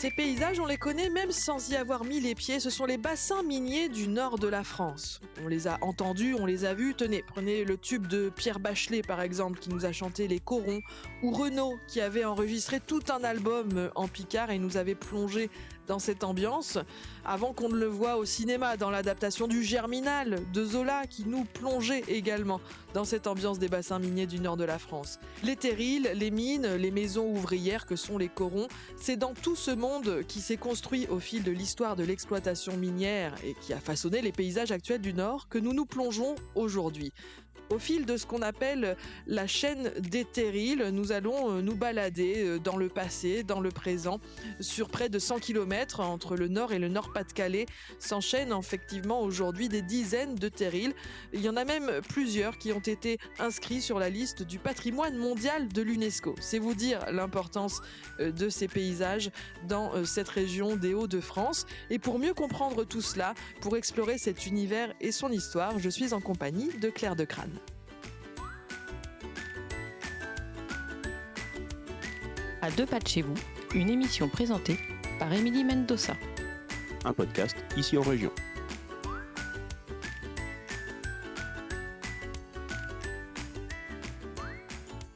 Ces paysages, on les connaît même sans y avoir mis les pieds. Ce sont les bassins miniers du nord de la France. On les a entendus, on les a vus. Tenez, prenez le tube de Pierre Bachelet, par exemple, qui nous a chanté Les Corons, ou Renaud, qui avait enregistré tout un album en Picard et nous avait plongé dans cette ambiance, avant qu'on ne le voie au cinéma, dans l'adaptation du Germinal de Zola, qui nous plongeait également dans cette ambiance des bassins miniers du nord de la France. Les terrils, les mines, les maisons ouvrières que sont les corons, c'est dans tout ce monde qui s'est construit au fil de l'histoire de l'exploitation minière et qui a façonné les paysages actuels du Nord que nous nous plongeons aujourd'hui. Au fil de ce qu'on appelle la chaîne des terrils, nous allons nous balader dans le passé, dans le présent. Sur près de 100 km entre le Nord et le Nord-Pas-de-Calais s'enchaînent effectivement aujourd'hui des dizaines de terrils. Il y en a même plusieurs qui ont été inscrits sur la liste du patrimoine mondial de l'UNESCO. C'est vous dire l'importance de ces paysages dans cette région des Hauts-de-France. Et pour mieux comprendre tout cela, pour explorer cet univers et son histoire, je suis en compagnie de Claire de Crâne. À deux pas de chez vous, une émission présentée par Émilie Mendoza. Un podcast ici en région.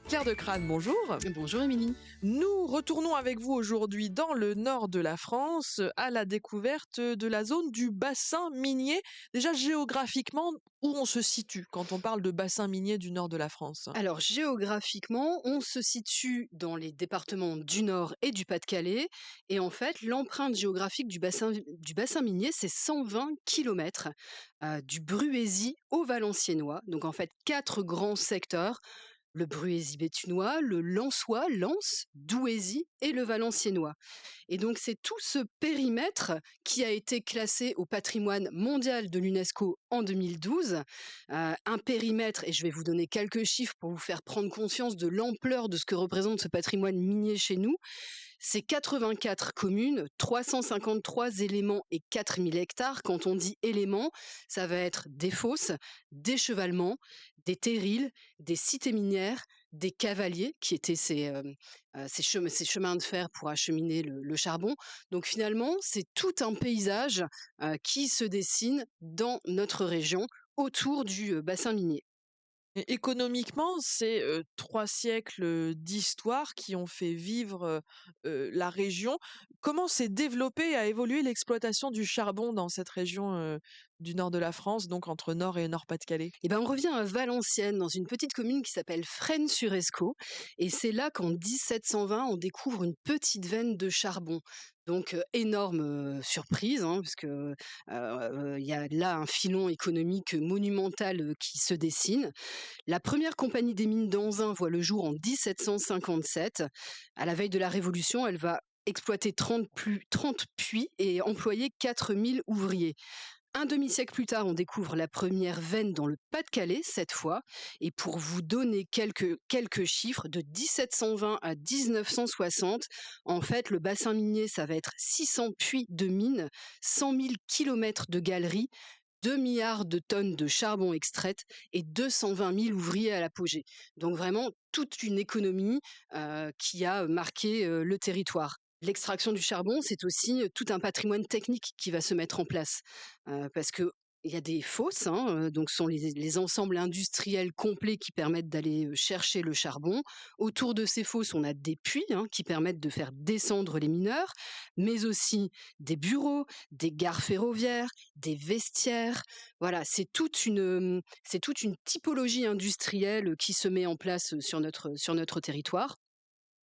Claire de Crâne, bonjour. Bonjour Émilie. Nous retournons avec vous aujourd'hui dans le nord de la France à la découverte de la zone du bassin minier. Déjà géographiquement, où on se situe quand on parle de bassin minier du nord de la France? Alors géographiquement, on se situe dans les départements du Nord et du Pas-de-Calais. Et en fait, l'empreinte géographique du bassin minier, c'est 120 km du Bruésy au Valenciennois. Donc en fait, 4 grands secteurs. Le Bruésy-Béthunois, le Lensois, Lens, Douaisis et le Valenciennois. Et donc c'est tout ce périmètre qui a été classé au patrimoine mondial de l'UNESCO en 2012. Un périmètre, et je vais vous donner quelques chiffres pour vous faire prendre conscience de l'ampleur de ce que représente ce patrimoine minier chez nous. C'est 84 communes, 353 éléments et 4000 hectares. Quand on dit éléments, ça va être des fosses, des chevalements, des terrils, des cités minières, des cavaliers, qui étaient ces chemins de fer pour acheminer le charbon. Donc finalement, c'est tout un paysage qui se dessine dans notre région autour du bassin minier. Et économiquement, c'est 3 siècles d'histoire qui ont fait vivre la région. Comment s'est développée et a évolué l'exploitation du charbon dans cette région du nord de la France, donc entre Nord et Nord-Pas-de-Calais? Eh ben, on revient à Valenciennes, dans une petite commune qui s'appelle Fresnes-sur-Escaut. Et c'est là qu'en 1720, on découvre une petite veine de charbon. Donc, énorme surprise, parce que y a là un filon économique monumental qui se dessine. La première compagnie des mines d'Anzin voit le jour en 1757. À la veille de la Révolution, elle va exploiter 30 puits et employer 4000 ouvriers. Un demi-siècle plus tard, on découvre la première veine dans le Pas-de-Calais, cette fois. Et pour vous donner quelques chiffres, de 1720 à 1960, en fait, le bassin minier, ça va être 600 puits de mines, 100 000 kilomètres de galeries, 2 milliards de tonnes de charbon extraites et 220 000 ouvriers à l'apogée. Donc vraiment, toute une économie qui a marqué le territoire. L'extraction du charbon, c'est aussi tout un patrimoine technique qui va se mettre en place. Parce que il y a des fosses, donc ce sont les ensembles industriels complets qui permettent d'aller chercher le charbon. Autour de ces fosses, on a des puits qui permettent de faire descendre les mineurs, mais aussi des bureaux, des gares ferroviaires, des vestiaires. Voilà, c'est toute une typologie industrielle qui se met en place sur notre territoire.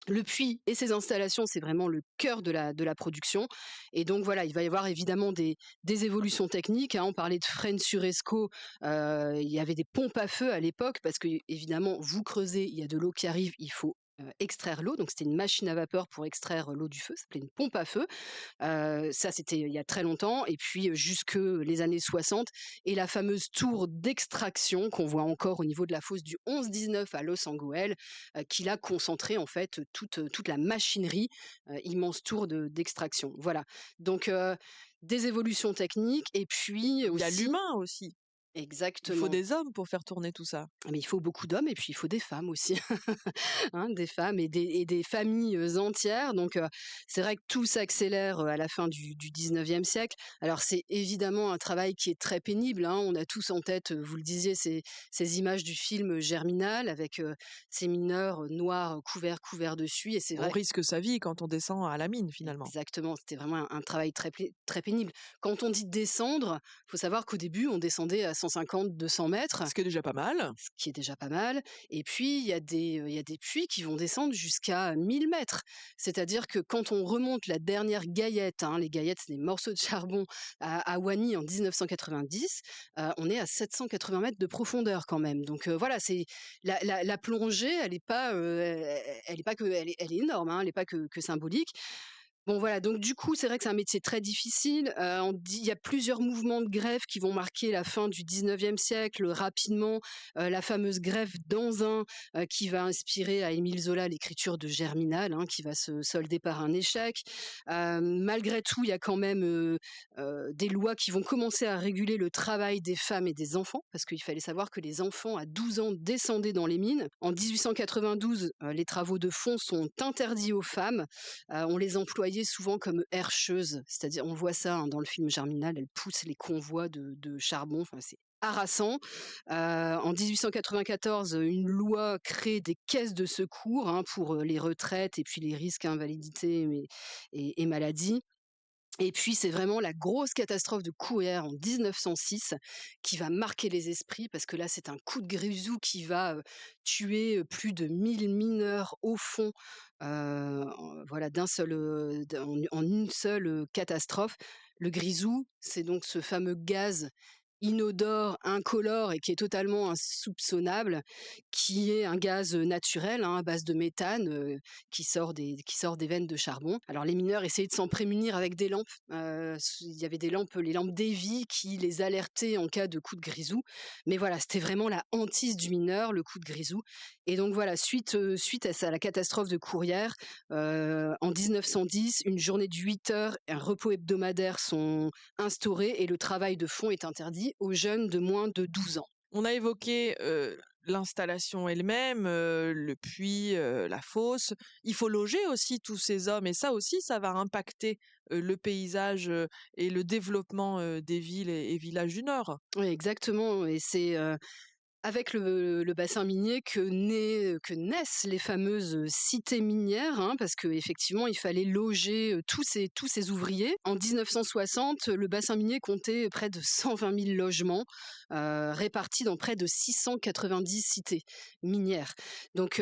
Le puits et ses installations, c'est vraiment le cœur de la production. Et donc voilà, il va y avoir évidemment des évolutions techniques. On parlait de Fresnes-sur-Escaut, il y avait des pompes à feu à l'époque, parce que évidemment, vous creusez, il y a de l'eau qui arrive, il faut extraire l'eau. Donc c'était une machine à vapeur pour extraire l'eau du feu, ça s'appelait une pompe à feu. Ça, c'était il y a très longtemps. Et puis jusque les années 60, et la fameuse tour d'extraction qu'on voit encore au niveau de la fosse du 11-19 à Los Angeles, qui l'a concentré en fait toute la machinerie, immense tour d'extraction. Voilà. Donc des évolutions techniques, et puis Il y a aussi l'humain aussi. Il faut Exactement. des hommes pour faire tourner tout ça. Mais il faut beaucoup d'hommes et puis il faut des femmes aussi, hein, des femmes et des familles, entières donc c'est vrai que tout s'accélère, à la fin du 19e siècle. Alors c'est évidemment un travail qui est très pénible, hein. On a tous en tête, vous le disiez, ces images du film, Germinal avec, ces mineurs, noirs, couverts de suie et c'est On vrai. risque sa vie quand on descend à la mine finalement. Exactement, c'était vraiment un travail très pénible. Quand on dit descendre, faut savoir qu'au début, on descendait à 150-200 mètres, Ce qui est déjà pas mal. ce qui est déjà pas mal. Et puis, il y a des puits qui vont descendre jusqu'à 1000 mètres. C'est-à-dire que quand on remonte la dernière gaillette, hein, les gaillettes, c'est des morceaux de charbon à Wany en 1990, on est à 780 mètres de profondeur quand même. Donc voilà, c'est la plongée, elle est énorme, hein, elle n'est pas que symbolique. Bon voilà, donc du coup, c'est vrai que c'est un métier très difficile. On dit il y a plusieurs mouvements de grève qui vont marquer la fin du 19e siècle, rapidement, la fameuse grève d'Anzin, qui va inspirer à Émile Zola l'écriture de Germinal, hein, qui va se solder par un échec. Malgré tout, il y a quand même, des lois qui vont commencer à réguler le travail des femmes et des enfants, parce qu'il fallait savoir que les enfants à 12 ans descendaient dans les mines. En 1892, les travaux de fond sont interdits aux femmes. On les employait souvent comme herscheuses, c'est-à-dire on voit ça, hein, dans le film Germinal, elles poussent les convois de charbon, enfin c'est harassant. En 1894, une loi crée des caisses de secours, hein, pour, les retraites et puis les risques invalidité et maladie. Et puis c'est vraiment la grosse catastrophe de Couer en 1906 qui va marquer les esprits parce que là c'est un coup de grisou qui va, tuer, plus de 1000 mineurs au fond, voilà d'un seul, en une seule, catastrophe. Le grisou, c'est donc ce fameux gaz inodore, incolore et qui est totalement insoupçonnable, qui est un gaz, naturel, hein, à base de méthane, qui sort des veines de charbon. Alors les mineurs essayaient de s'en prémunir avec des lampes, il y avait des lampes, les lampes Davy qui les alertaient en cas de coup de grisou. Mais voilà, c'était vraiment la hantise du mineur, le coup de grisou et donc voilà, suite à ça, à la catastrophe de Courrières, en 1910, une journée de 8 heures et un repos hebdomadaire sont instaurés et le travail de fond est interdit aux jeunes de moins de 12 ans. On a évoqué l'installation elle-même, le puits, la fosse. Il faut loger aussi tous ces hommes et ça aussi, ça va impacter le paysage et le développement des villes et villages du Nord. Oui, exactement et c'est, avec le bassin minier que naissent les fameuses, cités minières, hein, parce qu'effectivement, il fallait loger, tous ces ouvriers. En 1960, le bassin minier comptait près de 120 000 logements, répartis dans près de 690 cités minières. Donc,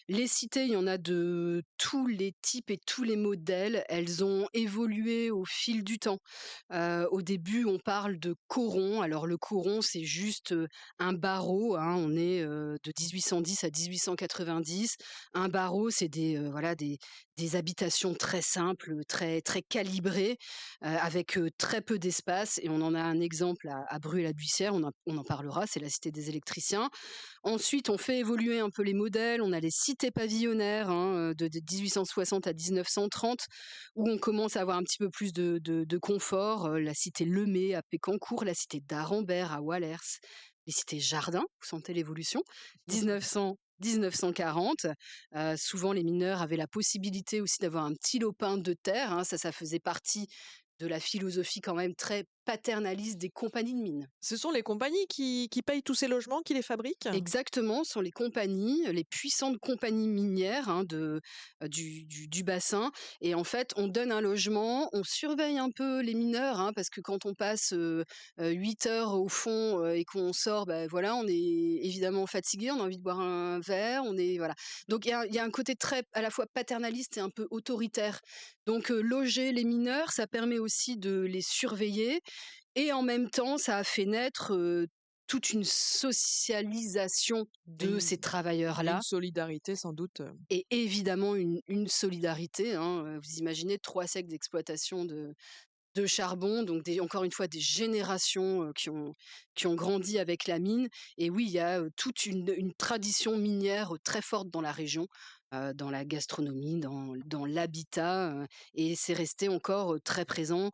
les cités, il y en a de tous les types et tous les modèles. Elles ont évolué au fil du temps. Au début, on parle de corons. Alors le coron, c'est juste, un barreau, hein, on est, de 1810 à 1890. Un barreau, c'est voilà, des habitations très simples, très très calibrées, avec, très peu d'espace et on en a un exemple à Bruay-la-Buissière, on en parlera, c'est la cité des électriciens. Ensuite, on fait évoluer un peu les modèles, on a les cités pavillonnaires, hein, de 1860 à 1930 où on commence à avoir un petit peu plus de confort, la cité Lemay à Pécancourt, la cité d'Arambert à Wallers, les cités Jardin, vous sentez l'évolution, 1940. Souvent les mineurs avaient la possibilité aussi d'avoir un petit lopin de terre, hein, ça faisait partie de la philosophie quand même très paternaliste des compagnies de mines. Ce sont les compagnies qui payent tous ces logements, qui les fabriquent? Exactement, ce sont les compagnies, les puissantes compagnies minières, hein, du bassin. Et en fait, on donne un logement, on surveille un peu les mineurs, hein, parce que quand on passe 8 heures au fond et qu'on sort, ben voilà, on est évidemment fatigué, on a envie de boire un verre, on est voilà. Donc il y a un côté très à la fois paternaliste et un peu autoritaire. Donc loger les mineurs, ça permet aussi de les surveiller et en même temps, ça a fait naître, toute une socialisation Et de ces une travailleurs-là solidarité sans doute. et évidemment une solidarité, hein, vous imaginez 3 siècles d'exploitation de charbon, donc encore une fois des générations, qui ont grandi avec la mine et oui, il y a, toute une tradition minière, très forte dans la région, dans la gastronomie, dans l'habitat, et c'est resté encore, très présent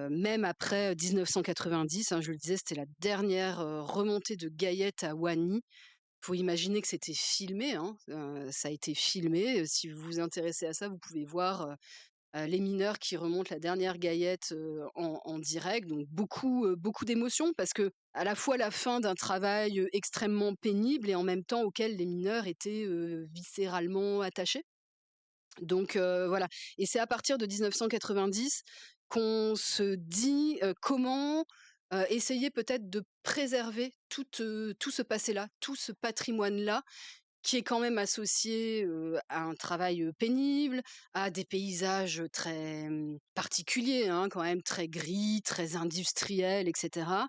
même après 1990, je le disais, c'était la dernière remontée de Gaillette à Wany. Faut imaginer que c'était filmé, ça a été filmé. Si vous vous intéressez à ça, vous pouvez voir les mineurs qui remontent la dernière Gaillette en direct. Donc beaucoup d'émotions parce que à la fois la fin d'un travail extrêmement pénible et en même temps auquel les mineurs étaient viscéralement attachés. Donc voilà. Et c'est à partir de 1990 qu'on se dit comment essayer peut-être de préserver tout ce passé-là, tout ce patrimoine-là qui est quand même associé, à un travail, pénible, à des paysages, très, particuliers, quand même très gris, très industriels et cetera.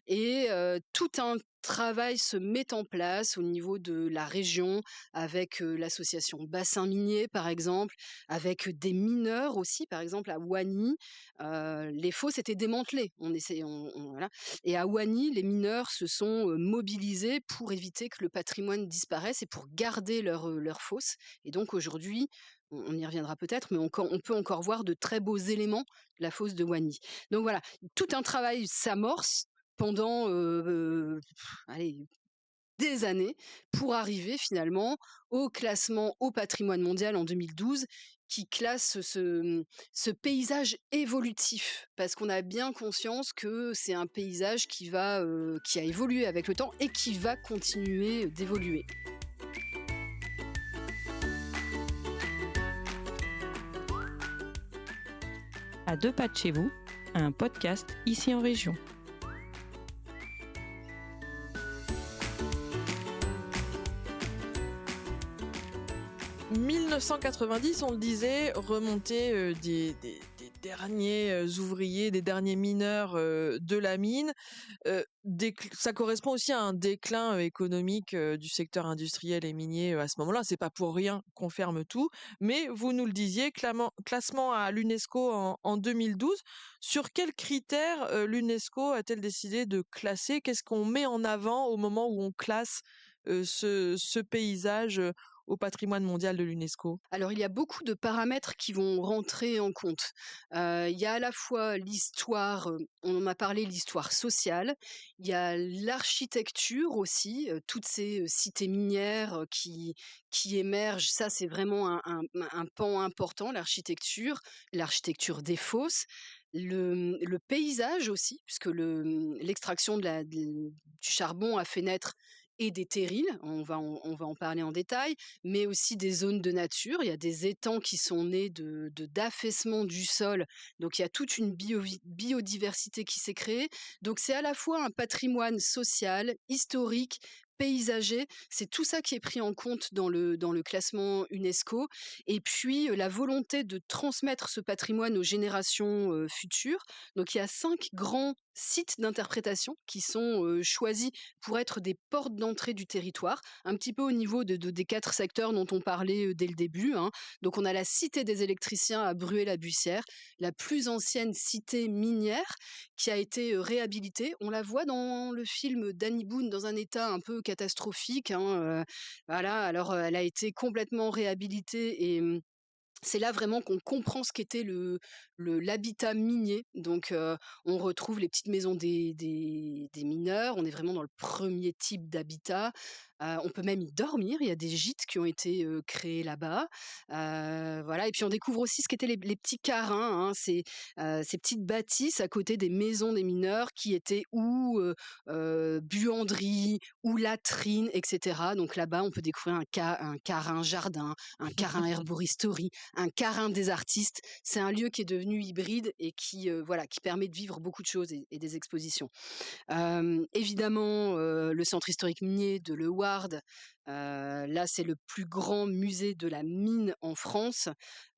Et tout un travail se met en place au niveau de la région avec, l'association Bassin Minier, par exemple, avec des mineurs aussi. Par exemple, à Wany, les fosses étaient démantelées. On voilà. Et à Wany, les mineurs se sont mobilisés pour éviter que le patrimoine disparaisse et pour garder leurs fosses. Et donc aujourd'hui, on y reviendra peut-être, mais on peut encore voir de très beaux éléments de la fosse de Wany. Donc voilà, tout un travail s'amorce pendant allez, des années pour arriver finalement au classement au patrimoine mondial en 2012 qui classe ce paysage évolutif parce qu'on a bien conscience que c'est un paysage qui a évolué avec le temps et qui va continuer d'évoluer. À deux pas de chez vous, un podcast ici en région. « 1990, on le disait, remontée des derniers ouvriers, des derniers mineurs de la mine. Ça correspond aussi à un déclin économique du secteur industriel et minier à ce moment-là. C'est pas pour rien qu'on ferme tout. Mais vous nous le disiez, classement à l'UNESCO en 2012. Sur quels critères l'UNESCO a-t-elle décidé de classer? Qu'est-ce qu'on met en avant au moment où on classe ce paysage au patrimoine mondial de l'UNESCO? Alors, il y a beaucoup de paramètres qui vont rentrer en compte. Il y a à la fois l'histoire, on en a parlé, l'histoire sociale. Il y a l'architecture aussi, toutes ces cités minières qui émergent. Ça, c'est vraiment un pan important, l'architecture des fosses. Le paysage aussi, puisque l'extraction du charbon a fait naître et des terrils, on va en parler en détail, mais aussi des zones de nature. Il y a des étangs qui sont nés d'affaissement du sol, donc il y a toute une biodiversité qui s'est créée. Donc c'est à la fois un patrimoine social, historique, paysager, c'est tout ça qui est pris en compte dans le classement UNESCO. Et puis la volonté de transmettre ce patrimoine aux générations futures. Donc il y a 5 grands sites d'interprétation qui sont choisis pour être des portes d'entrée du territoire, un petit peu au niveau des 4 secteurs dont on parlait dès le début. Donc on a la cité des électriciens à Bruay-la-Bussière, la plus ancienne cité minière qui a été réhabilitée. On la voit dans le film Danny Boone dans un état un peu catastrophique. Voilà, alors elle a été complètement réhabilitée et c'est là vraiment qu'on comprend ce qu'était l'habitat minier. Donc, on retrouve les petites maisons des mineurs. On est vraiment dans le premier type d'habitat. On peut même y dormir. Il y a des gîtes qui ont été créés là-bas. Voilà. Et puis, on découvre aussi ce qu'étaient les petits carins. Ces petites bâtisses à côté des maisons des mineurs qui étaient ou buanderie ou latrines, etc. Donc là-bas, on peut découvrir un carin jardin, un carin herboristerie, un carin des artistes. C'est un lieu qui est devenu hybride et qui permet de vivre beaucoup de choses et des expositions. Évidemment, le centre historique minier de Le Ward, là, c'est le plus grand musée de la mine en France.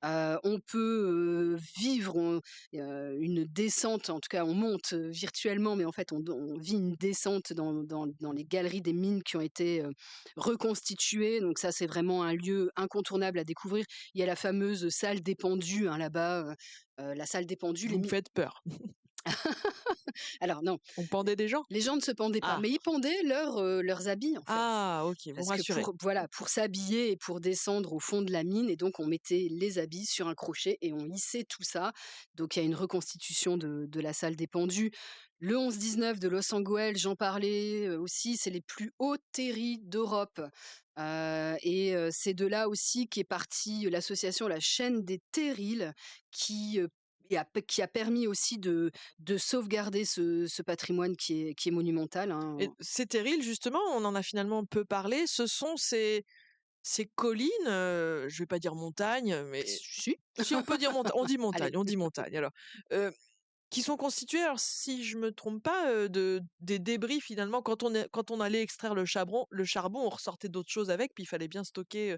On peut vivre une descente, en tout cas, on monte virtuellement, mais en fait, on vit une descente dans les galeries des mines qui ont été reconstituées. Donc ça, c'est vraiment un lieu incontournable à découvrir. Il y a la fameuse salle des pendus là-bas, la salle des pendus. Vous me faites peur. Alors non, On pendait des gens? les gens ne se pendaient pas, Ah. mais ils pendaient leurs habits, en fait. Ah, OK, vous me Parce que rassurez. pour s'habiller et pour descendre au fond de la mine, et donc on mettait les habits sur un crochet et on hissait tout ça. Donc il y a une reconstitution de la salle des pendus. Le 11-19 de Los Angeles, j'en parlais aussi, c'est les plus hauts terris d'Europe. C'est de là aussi qu'est partie l'association La Chaîne des Terrils qui, qui a permis aussi de sauvegarder ce patrimoine qui est monumental, hein. Et ces terrils, justement, on en a finalement peu parlé. Ce sont ces collines, je vais pas dire montagne, mais Si. si on peut dire on dit Allez. montagne, on dit montagne alors, heu, qui sont constituées, alors si je me trompe pas, des débris finalement quand on allait extraire le charbon, on ressortait d'autres choses avec, puis il fallait bien stocker,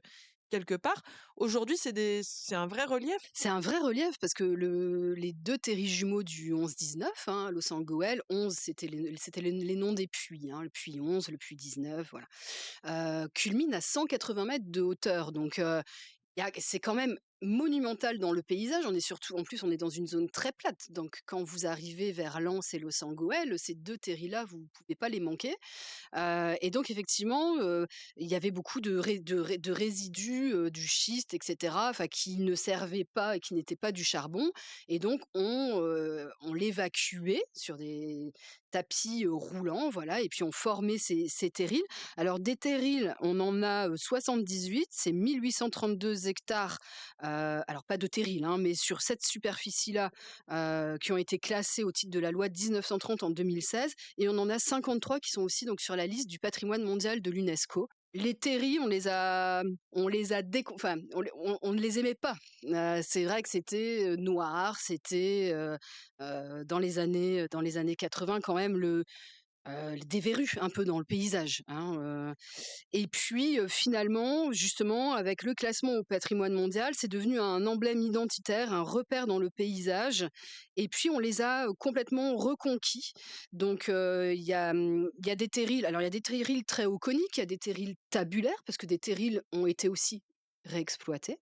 quelque part. Aujourd'hui, c'est un vrai relief? C'est un vrai relief parce que les 2 terris jumeaux du 11-19, hein, Los Angeles, 11 c'était les noms des puits, hein, le puits 11, le puits 19, voilà, culminent à 180 mètres de hauteur. Donc c'est quand même monumental dans le paysage. On est surtout, en plus, on est dans une zone très plate. Donc quand vous arrivez vers Lens et Los Angeles, ces 2 terris-là, vous ne pouvez pas les manquer. Et donc effectivement, il y avait beaucoup de résidus, du schiste et cetera, enfin qui ne servaient pas et qui n'étaient pas du charbon, et donc on l'évacuait sur des tapis, roulants, voilà, et puis on formait ces terrils. Alors des terrils, on en a, 78, c'est 1832 hectares, alors pas de terrils, hein, mais sur cette superficie-là, qui ont été classés au titre de la loi de 1930 en 2016, et on en a 53 qui sont aussi donc sur la liste du patrimoine mondial de l'UNESCO. Les terris, enfin, on ne les aimait pas. C'est vrai que c'était noir, c'était dans les années 80 quand même des verrues un peu dans le paysage, hein. Et puis finalement, justement, avec le classement au patrimoine mondial, c'est devenu un emblème identitaire, un repère dans le paysage. Et puis on les a complètement reconquis. Donc il y a des terrils. Alors il y a des terrils très haut-coniques, il y a des terrils tabulaires parce que des terrils ont été aussi réexploités.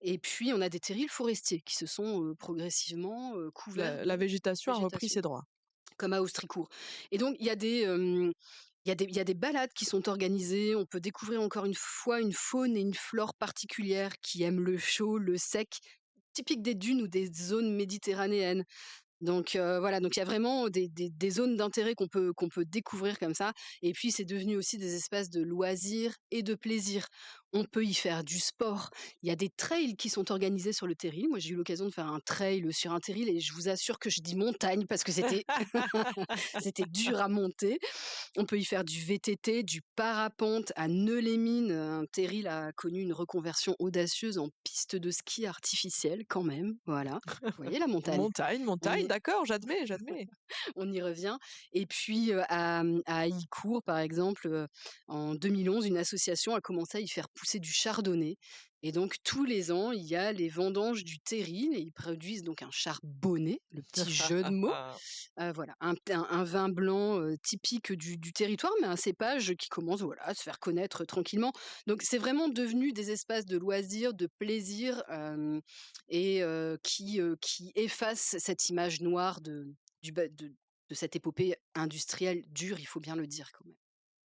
Et puis on a des terrils forestiers qui se sont progressivement couverts La de végétation a repris végétation, ses droits. comme à Austricourt. Et donc il y a des balades qui sont organisées. On peut découvrir encore une fois une faune et une flore particulières qui aiment le chaud, le sec, typique des dunes ou des zones méditerranéennes. Donc voilà, donc il y a vraiment des zones d'intérêt qu'on peut découvrir comme ça. Et puis c'est devenu aussi des espaces de loisirs et de plaisir. On peut y faire du sport. Il y a des trails qui sont organisés sur le terril. Moi, j'ai eu l'occasion de faire un trail sur un terril et je vous assure que je dis montagne parce que c'était c'était dur à monter. On peut y faire du VTT, du parapente à Neux-les-Mines. Un terril a connu une reconversion audacieuse en piste de ski artificielle quand même. Voilà. Vous voyez la montagne. On Montagne, y d'accord, j'admets. on y revient. Et puis, à Haïcourt, par exemple, en 2011, une association a commencé à y faire pousser du chardonnay. Et donc, tous les ans, il y a les vendanges du terril et ils produisent donc un charbonnet, le petit jeu de mots. Voilà, un vin blanc typique du territoire, mais un cépage qui commence voilà, à se faire connaître tranquillement. Donc, c'est vraiment devenu des espaces de loisirs, de plaisir qui effacent cette image noire de cette épopée industrielle dure, il faut bien le dire quand même.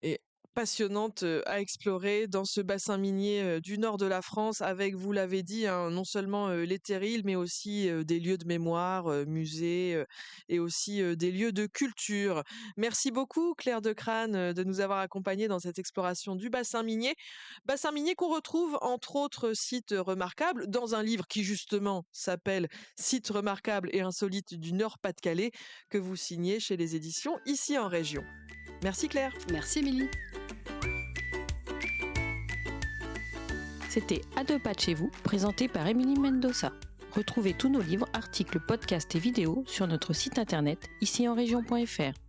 Et passionnante, à explorer dans ce bassin minier, du nord de la France avec, vous l'avez dit, hein, non seulement, les terrils, mais aussi, des lieux de mémoire, musées, et aussi, des lieux de culture. Merci beaucoup Claire de Crâne, de nous avoir accompagnés dans cette exploration du bassin minier. Bassin minier qu'on retrouve entre autres sites, remarquables dans un livre qui justement s'appelle «Sites remarquables et insolites du Nord-Pas-de-Calais» que vous signez chez les éditions Ici en Région. Merci Claire. Merci Émilie. C'était À 2 pas de chez vous, présenté par Émilie Mendoza. Retrouvez tous nos livres, articles, podcasts et vidéos sur notre site internet icienrégion.fr.